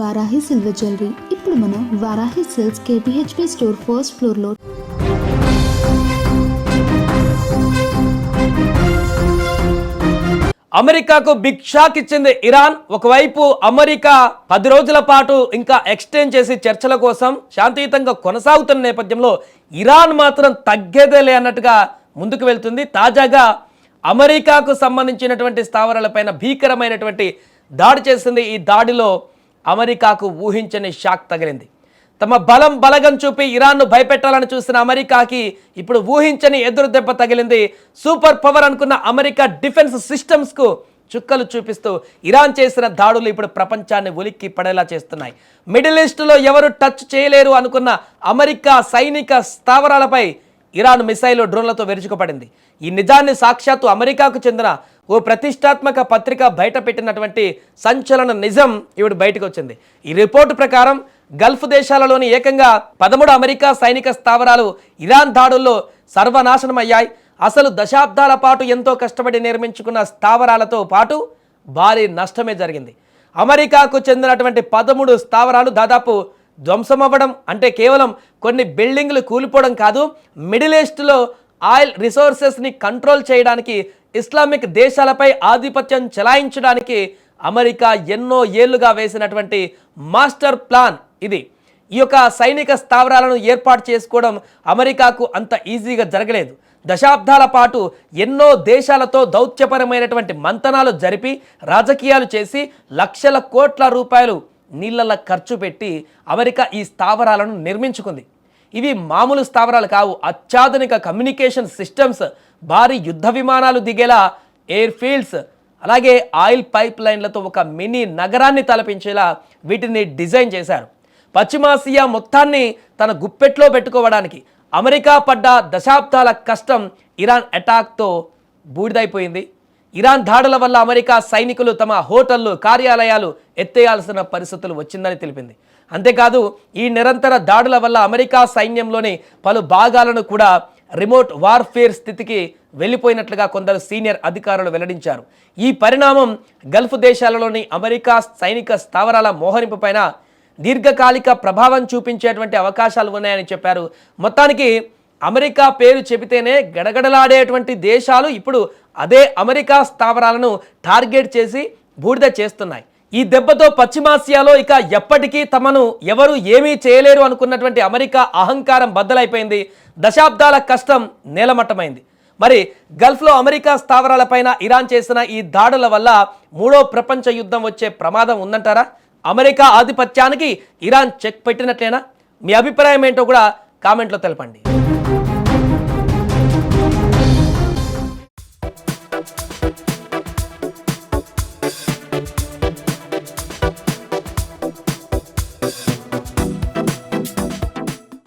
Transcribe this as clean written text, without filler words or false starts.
Varahi silver jewellery ఇప్పుడు మన Varahi silks KPHP store first floor లో. అమెరికాకు బిగ్ షాక్ ఇచ్చింది ఇరాన్. ఒకవైపు అమెరికా 10 రోజుల పాటు ఇంకా ఎక్స్టెండ్ చేసి చర్చల కోసం శాంతియుతంగా కొనసాగుతున్న నేపథ్యంలో ఇరాన్ మాత్రం తగ్గేదేలే అన్నట్టుగా ముందుకు వెళ్తుంది. తాజాగా అమెరికాకు సంబంధించినటువంటి స్థావరాలపైన భీకరమైనటువంటి దాడి చేసింది. ఈ దాడిలో అమెరికాకు ఊహించని షాక్ తగిలింది. తమ బలగం చూపి ఇరాన్ను భయపెట్టాలని చూసిన అమెరికాకి ఇప్పుడు ఊహించని ఎదురు దెబ్బ తగిలింది. సూపర్ పవర్ అనుకున్న అమెరికా డిఫెన్స్ సిస్టమ్స్కు చుక్కలు చూపిస్తూ ఇరాన్ చేసిన దాడులు ఇప్పుడు ప్రపంచాన్ని ఉలిక్కి పడేలా చేస్తున్నాయి. మిడిల్ ఈస్ట్లో ఎవరు టచ్ చేయలేరు అనుకున్న అమెరికా సైనిక స్థావరాలపై ఇరాన్ మిసైలు డ్రోన్లతో విరుచుకుపడింది. ఈ నిజాన్ని సాక్షాత్తు అమెరికాకు చెందిన ఓ ప్రతిష్టాత్మక పత్రిక బయట పెట్టినటువంటి సంచలన నిజం ఇప్పుడు బయటకు వచ్చింది. ఈ రిపోర్టు ప్రకారం గల్ఫ్ దేశాలలోని ఏకంగా 13 అమెరికా సైనిక స్థావరాలు ఇరాన్ దాడుల్లో సర్వనాశనమయ్యాయి. అసలు దశాబ్దాల పాటు ఎంతో కష్టపడి నిర్మించుకున్న స్థావరాలతో పాటు భారీ నష్టమే జరిగింది. అమెరికాకు చెందినటువంటి 13 స్థావరాలు దాదాపు ధ్వంసమవ్వడం అంటే కేవలం కొన్ని బిల్డింగ్లు కూలిపోవడం కాదు, మిడిల్ ఈస్ట్లో ఆయిల్ రిసోర్సెస్ని కంట్రోల్ చేయడానికి, ఇస్లామిక్ దేశాలపై ఆధిపత్యం చెలాయించడానికి అమెరికా ఎన్నో ఏళ్లుగా వేసినటువంటి మాస్టర్ ప్లాన్ ఇది. ఈ యొక్క సైనిక స్థావరాలను ఏర్పాటు చేసుకోవడం అమెరికాకు అంత ఈజీగా జరగలేదు. దశాబ్దాల పాటు ఎన్నో దేశాలతో దౌత్యపరమైనటువంటి మంతనాలు జరిపి రాజకీయాలు చేసి లక్షల కోట్ల రూపాయలు నీళ్ళ ఖర్చు పెట్టి అమెరికా ఈ స్థావరాలను నిర్మించుకుంది. ఇవి మామూలు స్థావరాలు కావు. అత్యాధునిక కమ్యూనికేషన్ సిస్టమ్స్, భారీ యుద్ధ విమానాలు దిగేలా ఎయిర్ ఫీల్డ్స్, అలాగే ఆయిల్ పైప్ లైన్లతో ఒక మినీ నగరాన్ని తలపించేలా వీటిని డిజైన్ చేశారు. పశ్చిమాసియా మొత్తాన్ని తన గుప్పెట్లో పెట్టుకోవడానికి అమెరికా పడ్డ దశాబ్దాల కష్టం ఇరాన్ అటాక్తో బూడిదైపోయింది. ఇరాన్ దాడుల వల్ల అమెరికా సైనికులు తమ హోటళ్లు, కార్యాలయాలు ఎత్తేయాల్సిన పరిస్థితులు వచ్చిందని తెలిపింది. అంతేకాదు ఈ నిరంతర దాడుల వల్ల అమెరికా సైన్యంలోని పలు భాగాలను కూడా రిమోట్ వార్ఫేర్ స్థితికి వెళ్ళిపోయినట్లుగా కొందరు సీనియర్ అధికారులు వెల్లడించారు. ఈ పరిణామం గల్ఫ్ దేశాలలోని అమెరికా సైనిక స్థావరాల మోహరింపు పైన దీర్ఘకాలిక ప్రభావం చూపించేటువంటి అవకాశాలు ఉన్నాయని చెప్పారు. మొత్తానికి అమెరికా పేరు చెబితేనే గడగడలాడేటువంటి దేశాలు ఇప్పుడు అదే అమెరికా స్థావరాలను టార్గెట్ చేసి బూడిద చేస్తున్నాయి. ఈ దెబ్బతో పశ్చిమాసియాలో ఇక ఎప్పటికీ తమను ఎవరు ఏమీ చేయలేరు అనుకున్నటువంటి అమెరికా అహంకారం బద్దలైపోయింది. దశాబ్దాల కష్టం నేలమట్టమైంది. మరి గల్ఫ్లో అమెరికా స్థావరాలపైన ఇరాన్ చేసిన ఈ దాడుల వల్ల 3వ ప్రపంచ యుద్ధం వచ్చే ప్రమాదం ఉందంటారా? అమెరికా ఆధిపత్యానికి ఇరాన్ చెక్ పెట్టినట్లేనా? మీ అభిప్రాయం ఏంటో కూడా కామెంట్లో తెలపండి.